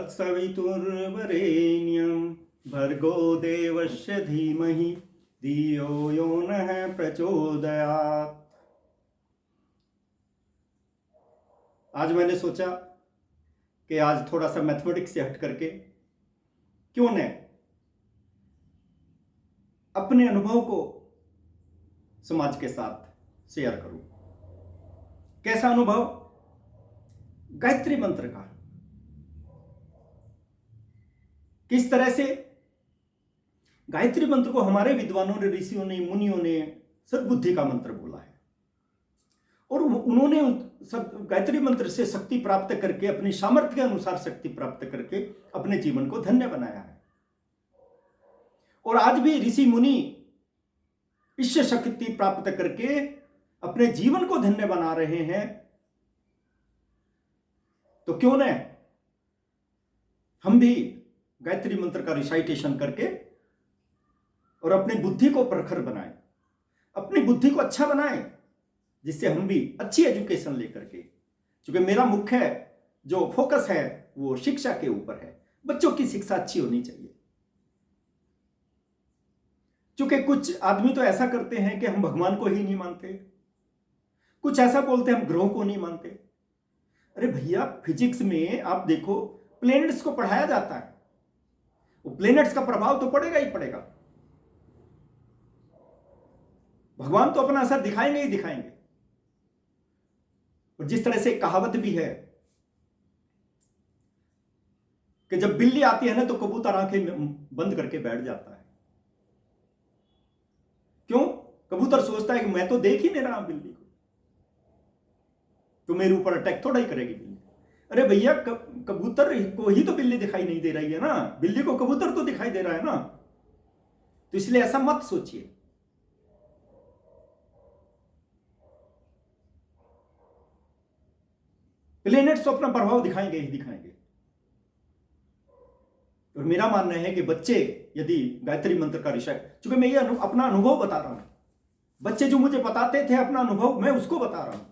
तत्सवितुर्वरेण्यं भर्गो देवस्य धीमहि धियो यो नः प्रचोदयात्। आज मैंने सोचा कि आज थोड़ा सा मैथमेटिक्स से हट करके क्यों न अपने अनुभव को समाज के साथ शेयर करूं। कैसा अनुभव? गायत्री मंत्र का। किस तरह से गायत्री मंत्र को हमारे विद्वानों ने, ऋषियों ने, मुनियों ने सद्बुद्धि का मंत्र बोला है और उन्होंने गायत्री मंत्र से शक्ति प्राप्त करके, अपनी सामर्थ्य के अनुसार शक्ति प्राप्त करके अपने जीवन को धन्य बनाया है। और आज भी ऋषि मुनि इससे शक्ति प्राप्त करके अपने जीवन को धन्य बना रहे हैं। तो क्यों न हम भी गायत्री मंत्र का रिसाइटेशन करके और अपनी बुद्धि को प्रखर बनाएं, अपनी बुद्धि को अच्छा बनाएं, जिससे हम भी अच्छी एजुकेशन लेकर के, क्योंकि मेरा मुख्य जो फोकस है वो शिक्षा के ऊपर है। बच्चों की शिक्षा अच्छी होनी चाहिए। क्योंकि कुछ आदमी तो ऐसा करते हैं कि हम भगवान को ही नहीं मानते, कुछ ऐसा बोलते हैं हम ग्रहों को नहीं मानते। अरे भैया, फिजिक्स में आप देखो, प्लैनेट्स को पढ़ाया जाता है, वो प्लैनेट्स का प्रभाव तो पड़ेगा ही पड़ेगा। भगवान तो अपना असर दिखाएंगे ही दिखाएंगे। और जिस तरह से कहावत भी है कि जब बिल्ली आती है ना तो कबूतर आंखें बंद करके बैठ जाता है। क्यों? कबूतर सोचता है कि मैं तो देख ही नहीं रहा बिल्ली को, तो मेरे ऊपर अटैक थोड़ा ही करेगी बिल्ली। अरे भैया, कबूतर को ही तो बिल्ली दिखाई नहीं दे रही है ना, बिल्ली को कबूतर तो दिखाई दे रहा है ना। तो इसलिए ऐसा मत सोचिए। प्लैनेट्स तो अपना प्रभाव दिखाएंगे ही दिखाएंगे। और मेरा मानना है कि बच्चे यदि गायत्री मंत्र का रिसाइट, क्योंकि मैं ये अपना अनुभव बता रहा हूं, बच्चे जो मुझे बताते थे अपना अनुभव, मैं उसको बता रहा हूं।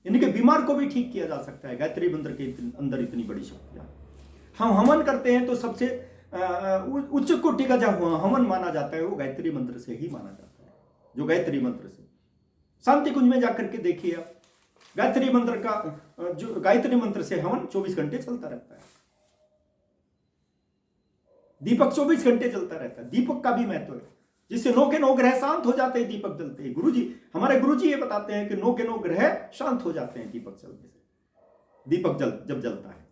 यानी कि बीमार को भी ठीक किया जा सकता है। गायत्री मंत्र के अंदर इतनी बड़ी शक्तियां। हम हवन करते हैं तो सबसे उच्च कोटि का जो हवन माना जाता है वो गायत्री मंत्र से ही माना जाता है। जो गायत्री मंत्र से, शांति कुंज में जाकर के देखिए आप, गायत्री मंत्र का जो गायत्री मंत्र से हवन 24 घंटे चलता रहता है। दीपक 24 घंटे चलता रहता है। दीपक का भी महत्व है, जिससे 9 के 9 ग्रह शांत हो जाते हैं दीपक जलते हैं। हमारे गुरुजी ये बताते हैं कि 9 के 9 ग्रह शांत हो जाते हैं दीपक जलने से, दीपक जब जलता है।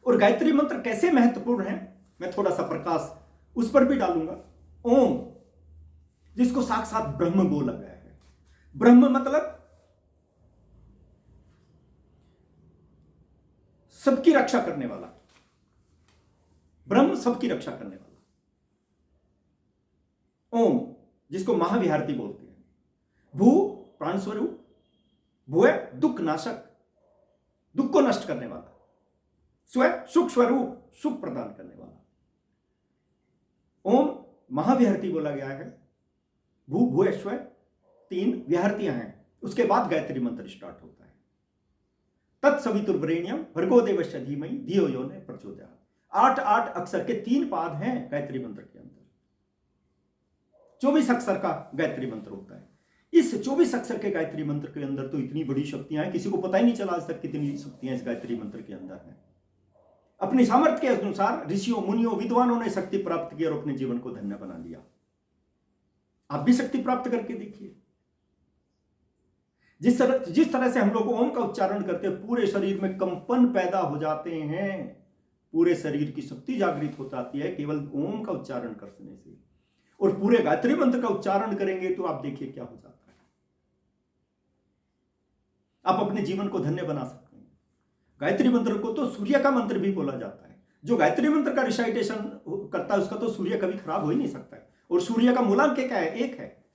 और गायत्री मंत्र कैसे महत्वपूर्ण है, मैं थोड़ा सा प्रकाश उस पर भी डालूंगा। ओम, जिसको साक्षात ब्रह्म बोला गया है। ब्रह्म मतलब सबकी रक्षा करने वाला। ब्रह्म सबकी रक्षा करने वाला। ओम, जिसको महाविहारती बोलते हैं। भू, प्राण स्वरूप। भुव, दुख नाशक, दुख को नष्ट करने वाला। स्व, सुख स्वरूप, सुख प्रदान करने वाला। ओम महाविहारती बोला गया है। भू, भुव, स्व 3 विहारतियां हैं। उसके बाद गायत्री मंत्र स्टार्ट होता है। तत्सवितुर्वरेण्यं भर्गो देवस्य धीमहि धियो यो नः प्रचोदयात्। 8 अक्षर के 3 पाद हैं गायत्री मंत्र के अंदर। 24 अक्षर का गायत्री मंत्र होता है। इस 24 अक्षर के गायत्री मंत्र के अंदर तो इतनी बड़ी शक्तियां हैं, किसी को पता ही नहीं चला आज तक कितनी शक्तियां इस गायत्री मंत्र के अंदर हैं। अपनी सामर्थ्य के अनुसार ऋषियों, मुनियों, विद्वानों ने शक्ति प्राप्त की और अपने जीवन को धन्य बना लिया। आप भी शक्ति प्राप्त करके देखिए। जिस तरह से हम लोग ओम का उच्चारण करते हैं, पूरे शरीर में कंपन पैदा हो जाते हैं, पूरे शरीर की शक्ति जागृत हो जाती है केवल ओम का उच्चारण करने से। और पूरे गायत्री मंत्र का उच्चारण करेंगे तो आप देखिए क्या हो जाता है। आप अपने जीवन को धन्य बना सकते हैं। गायत्री मंत्र को तो सूर्य का मंत्र भी बोला जाता है। जो गायत्री मंत्र का रिसाइटेशन करता है उसका तो सूर्य कभी खराब हो ही नहीं सकता है। और सूर्य का मूलांक क्या है? 1 है।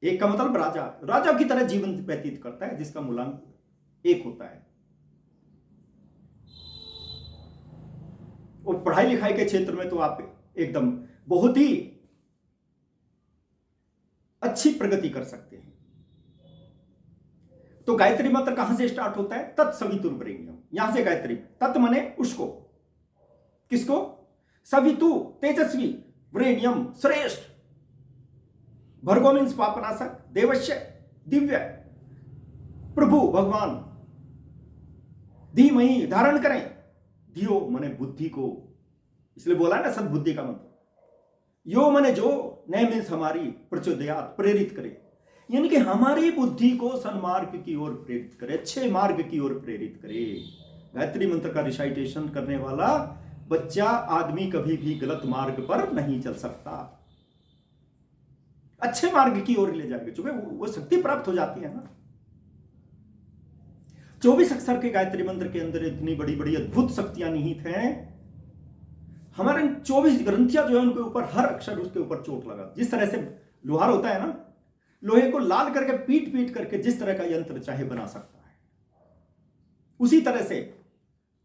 1 का मतलब राजा की तरह जीवन व्यतीत करता है, जिसका मूलांक 1 होता है। और पढ़ाई लिखाई के क्षेत्र में तो आप एकदम बहुत ही अच्छी प्रगति कर सकते हैं। तो गायत्री मंत्र कहां से स्टार्ट होता है? तत्सवितुर्वरेण्यम, यहां से गायत्री। तत् माने उसको, किसको? सवितु तेजस्वी, वरेण्यम श्रेष्ठ, भर्गो मीन्स पापनाशक, देवश्य दिव्य, प्रभु भगवान, धीमहि धारण करें, धियो माने बुद्धि को, इसलिए बोला ना सद्बुद्धि का मंत्र। यो माने जो, नए मीन्स हमारी, प्रचोदयात प्रेरित करे, यानी कि हमारी बुद्धि को सन्मार्ग की ओर प्रेरित करे, अच्छे मार्ग की ओर प्रेरित करे। गायत्री मंत्र का रिसाइटेशन करने वाला बच्चा, आदमी कभी भी गलत मार्ग पर नहीं चल सकता, अच्छे मार्ग की ओर ले जाएंगे, क्योंकि वो शक्ति प्राप्त हो जाती है ना। 24 अक्षर के गायत्री मंत्र के अंदर इतनी बड़ी बड़ी अद्भुत शक्तियां निहित हैं। हमारे 24 ग्रंथियां जो है उनके ऊपर, हर अक्षर उसके ऊपर चोट लगा। जिस तरह से लोहार होता है ना, लोहे को लाल करके पीट पीट करके जिस तरह का यंत्र चाहे बना सकता है, उसी तरह से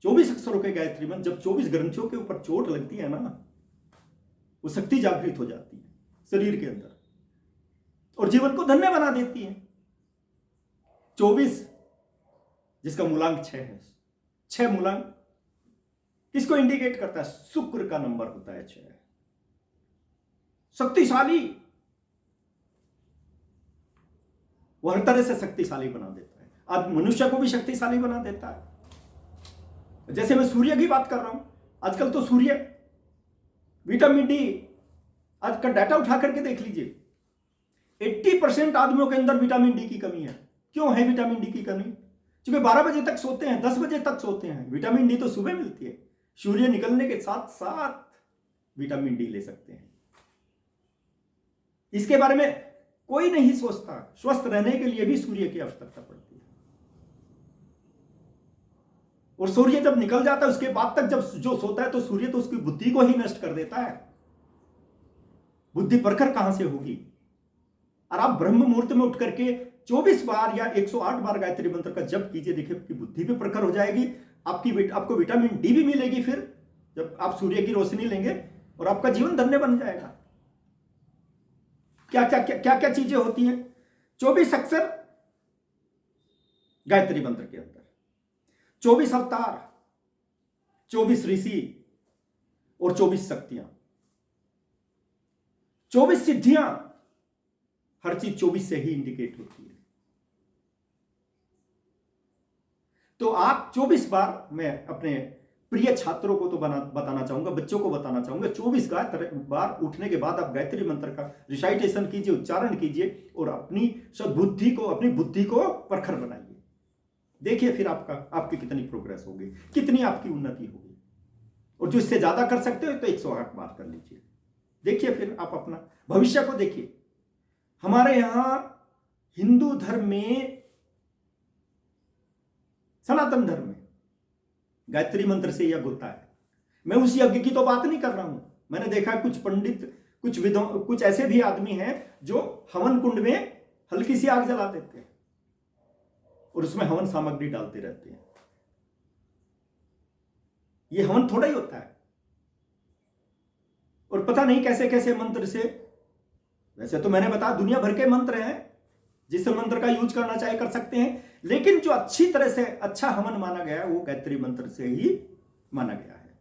24 अक्षरों के गायत्री मंत्र, जब 24 ग्रंथियों के ऊपर चोट लगती है ना, वो शक्ति जागृत हो जाती है शरीर के अंदर और जीवन को धन्य बना देती है। 24 जिसका मूलांक 6 है, 6 मूलांक किसको इंडिकेट करता है? शुक्र का नंबर होता है 6, शक्तिशाली, वो हर तरह से शक्तिशाली बना देता है। आज मनुष्य को भी शक्तिशाली बना देता है। जैसे मैं सूर्य की बात कर रहा हूं, आजकल तो सूर्य, विटामिन डी, आज का डाटा उठा करके देख लीजिए, 80% आदमियों के अंदर विटामिन डी की कमी है। क्यों है विटामिन डी की कमी? क्योंकि 12 बजे तक सोते हैं, 10 बजे तक सोते हैं। विटामिन डी तो सुबह मिलती है, सूर्य निकलने के साथ साथ विटामिन डी ले सकते हैं। इसके बारे में कोई नहीं सोचता। स्वस्थ रहने के लिए भी सूर्य की आवश्यकता पड़ती है, और सूर्य जब निकल जाता है उसके बाद तक जब जो सोता है, तो सूर्य तो उसकी बुद्धि को ही नष्ट कर देता है। बुद्धि प्रखर कहां से होगी? और आप ब्रह्म मुहूर्त में उठ करके 24 बार या 108 बार गायत्री मंत्र का जप कीजिए, देखिए आपकी बुद्धि भी प्रखर हो जाएगी, आपको विटामिन डी भी मिलेगी। फिर जब आप सूर्य की रोशनी लेंगे, और आपका जीवन धन्य बन जाएगा। क्या क्या क्या क्या क्या चीजें होती हैं 24 अक्षर गायत्री मंत्र के अंदर? 24 अवतार, 24 ऋषि और 24 शक्तियां, 24 सिद्धियां, हर चीज 24 से ही इंडिकेट होती है। तो आप 24 बार, मैं अपने प्रिय छात्रों को तो बताना चाहूंगा, बच्चों को बताना चाहूंगा, 24 बार उठने के बाद आप गायत्री मंत्र का रिसाइटेशन कीजिए, उच्चारण कीजिए, और अपनी सद्बुद्धि को, अपनी बुद्धि को प्रखर बनाइए। देखिए फिर आपकी कितनी प्रोग्रेस होगी, कितनी आपकी उन्नति होगी। और जो इससे ज्यादा कर सकते हो तो 108 बार कर लीजिए। देखिए फिर आप अपना भविष्य को देखिए। हमारे यहां हिंदू धर्म में, सनातन धर्म में गायत्री मंत्र से यज्ञ होता है। मैं उस यज्ञ की तो बात नहीं कर रहा हूं। मैंने देखा कुछ पंडित, कुछ ऐसे भी आदमी हैं जो हवन कुंड में हल्की सी आग जला देते हैं और उसमें हवन सामग्री डालते रहते हैं। यह हवन थोड़ा ही होता है, और पता नहीं कैसे कैसे मंत्र से। वैसे तो मैंने बताया दुनिया भर के मंत्र हैं, जिस मंत्र का यूज करना चाहे कर सकते हैं, लेकिन जो अच्छी तरह से अच्छा हवन माना गया है वो गायत्री मंत्र से ही माना गया है।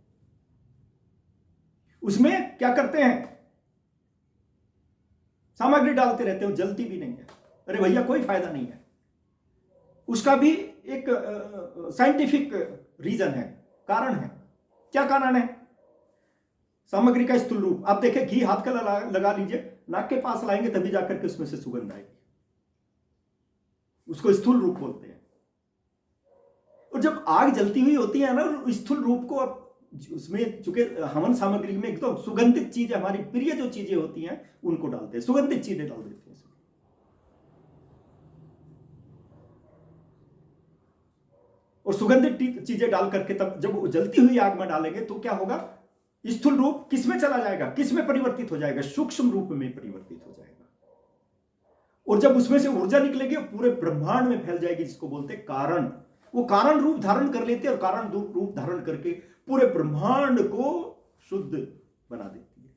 उसमें क्या करते हैं? सामग्री डालते रहते हो, जलती भी नहीं है। अरे भैया कोई फायदा नहीं है। उसका भी एक साइंटिफिक रीजन है, कारण है। क्या कारण है? सामग्री का स्थूल रूप। आप देखें, घी हाथ का लगा लीजिए, नाक के पास लाएंगे तभी जाकर के उसमें से सुगंध आएगी। उसको स्थूल रूप बोलते हैं। और जब आग जलती हुई होती है ना, स्थूल रूप को आप उसमें, चूंकि हवन सामग्री में एकदम सुगंधित चीजें, हमारी प्रिय जो चीजें होती हैं उनको डालते हैं, सुगंधित चीजें डाल देते हैं। और सुगंधित चीजें डाल करके तब जब वो जलती हुई आग में डालेंगे तो क्या होगा? स्थूल रूप किस में चला जाएगा? किस में परिवर्तित हो जाएगा? सूक्ष्म रूप में परिवर्तित हो जाएगा। और जब उसमें से ऊर्जा निकलेगी पूरे ब्रह्मांड में फैल जाएगी, जिसको बोलते हैं कारण। वो कारण रूप धारण कर लेते हैं, और कारण रूप धारण करके पूरे ब्रह्मांड को शुद्ध बना देती है।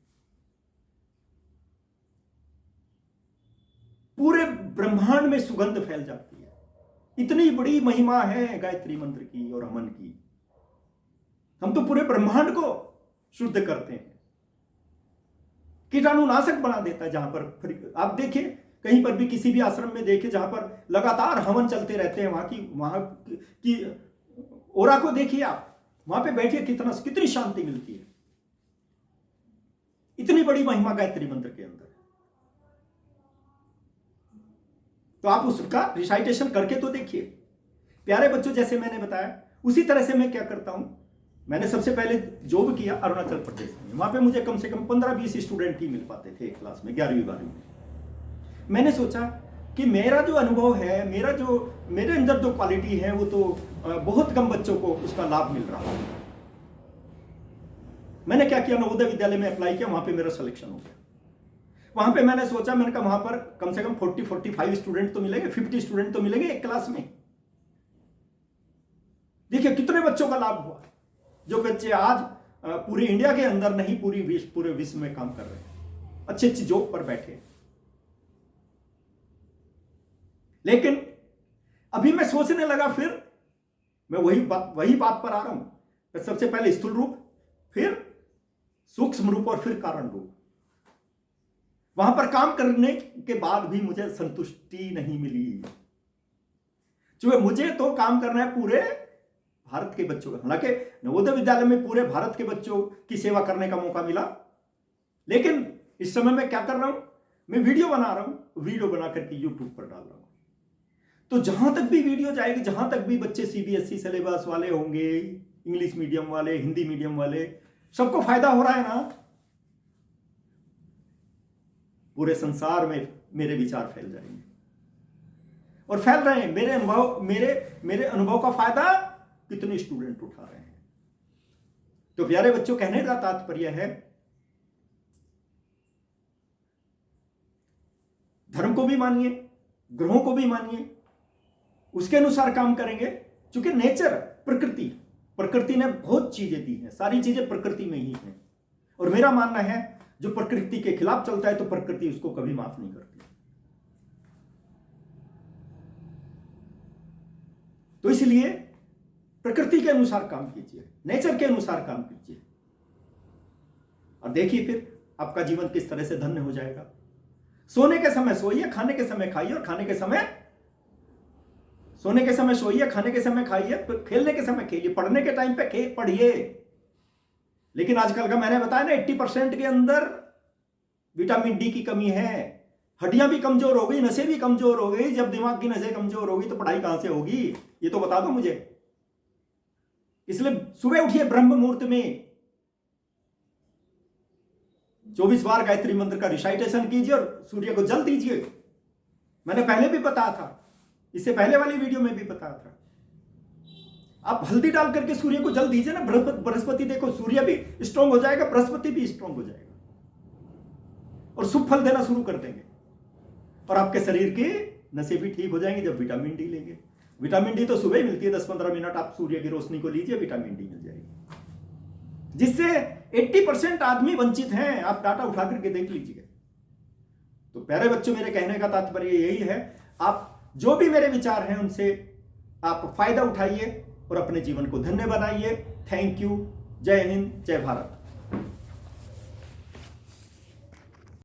पूरे ब्रह्मांड में सुगंध फैल जाती है। इतनी बड़ी महिमा है गायत्री मंत्र की और हवन की। हम तो पूरे ब्रह्मांड को शुद्ध करते हैं, कीटाणुनाशक बना देता है। जहां पर आप देखिए, कहीं पर भी किसी भी आश्रम में देखिए जहां पर लगातार हवन चलते रहते हैं, वहां की ओरा को देखिए आप, वहां पे बैठिए, कितनी शांति मिलती है। इतनी बड़ी महिमा गायत्री मंत्र के अंदर। तो आप उसका रिसाइटेशन करके तो देखिए। प्यारे बच्चों, जैसे मैंने बताया उसी तरह से मैं क्या करता हूं, मैंने सबसे पहले जॉब किया अरुणाचल प्रदेश में। वहां पे मुझे कम से कम 15-20 स्टूडेंट ही मिल पाते थे एक क्लास में, 11वीं-12वीं में। मैंने सोचा कि मेरा जो अनुभव है, मेरे अंदर जो क्वालिटी है, वो तो बहुत कम बच्चों को उसका लाभ मिल रहा है। मैंने क्या किया, नवोदय विद्यालय में अप्लाई किया, वहां पे मेरा सिलेक्शन हो गया। वहां पे मैंने सोचा, मैंने कहा वहां पर कम से कम 40-45 स्टूडेंट तो मिलेंगे, 50 स्टूडेंट तो मिलेंगे एक क्लास में। देखिए कितने बच्चों का लाभ हुआ, जो बच्चे आज पूरे इंडिया के अंदर नहीं, पूरे विश्व में काम कर रहे हैं, अच्छी अच्छी जॉब पर बैठे। लेकिन अभी मैं सोचने लगा, फिर मैं वही बात पर आ रहा हूं। सबसे पहले स्थूल रूप, फिर सूक्ष्म रूप और फिर कारण रूप। वहां पर काम करने के बाद भी मुझे संतुष्टि नहीं मिली, क्योंकि मुझे तो काम करना है पूरे भारत के बच्चों का। हालांकि नवोदय विद्यालय में पूरे भारत के बच्चों की सेवा करने का मौका मिला, लेकिन इस समय मैं क्या कर रहा हूं, मैं वीडियो बना रहा हूं, वीडियो बना करके यूट्यूब पर डाल रहा हूं। तो जहां तक भी वीडियो जाएगी, जहां तक भी बच्चे सीबीएसई सिलेबस वाले होंगे, इंग्लिश मीडियम वाले, हिंदी मीडियम वाले, सबको फायदा हो रहा है ना। पूरे संसार में मेरे विचार फैल जाएंगे, और फैल रहे हैं। मेरे अनुभव का फायदा कितने स्टूडेंट उठा रहे हैं। तो प्यारे बच्चों, कहने का तात्पर्य है, धर्म को भी मानिए, ग्रहों को भी मानिए, उसके अनुसार काम करेंगे। क्योंकि नेचर, प्रकृति ने बहुत चीजें दी हैं, सारी चीजें प्रकृति में ही हैं। और मेरा मानना है, जो प्रकृति के खिलाफ चलता है तो प्रकृति उसको कभी माफ नहीं करती। तो इसलिए प्रकृति के अनुसार काम कीजिए, नेचर के अनुसार काम कीजिए, और देखिए फिर आपका जीवन किस तरह से धन्य हो जाएगा। सोने के समय सोइए, खाने के समय खाइए, और सोने के समय सोइए, खाने के समय खाइए, खेलने के समय खेलिए, पढ़ने के टाइम पे पढ़िए। लेकिन आजकल का मैंने बताया ना, 80% के अंदर विटामिन डी की कमी है, हड्डियां भी कमजोर हो गई, नसें भी कमजोर हो गई। जब दिमाग की नसें कमजोर होगी तो पढ़ाई कहां से होगी, ये तो बता दो मुझे। इसलिए सुबह उठिए ब्रह्म मुहूर्त में, 24 बार गायत्री मंत्र का रिसाइटेशन कीजिए और सूर्य को जल दीजिए। मैंने पहले भी बताया था, इससे पहले वाली वीडियो में भी बताया था। आप हल्दी डाल करके सूर्य को जल दीजिए ना, बृहस्पति देखो, सूर्य भी स्ट्रांग हो जाएगा, बृहस्पति भी स्ट्रांग हो जाएगा, और शुभ फल देना शुरू कर देंगे। और आपके शरीर की नसें भी ठीक हो जाएंगी जब विटामिन डी लेंगे। विटामिन डी तो सुबह ही मिलती है, 10-15 मिनट आप सूर्य की रोशनी को लीजिए, विटामिन डी मिल जाएगी, जिससे 80% आदमी वंचित हैं। आप डाटा उठा करके देख लीजिए। तो प्यारे बच्चों, मेरे कहने का तात्पर्य यही है, आप जो भी मेरे विचार हैं उनसे आप फायदा उठाइए और अपने जीवन को धन्य बनाइए। Thank you. जय हिंद, जय भारत।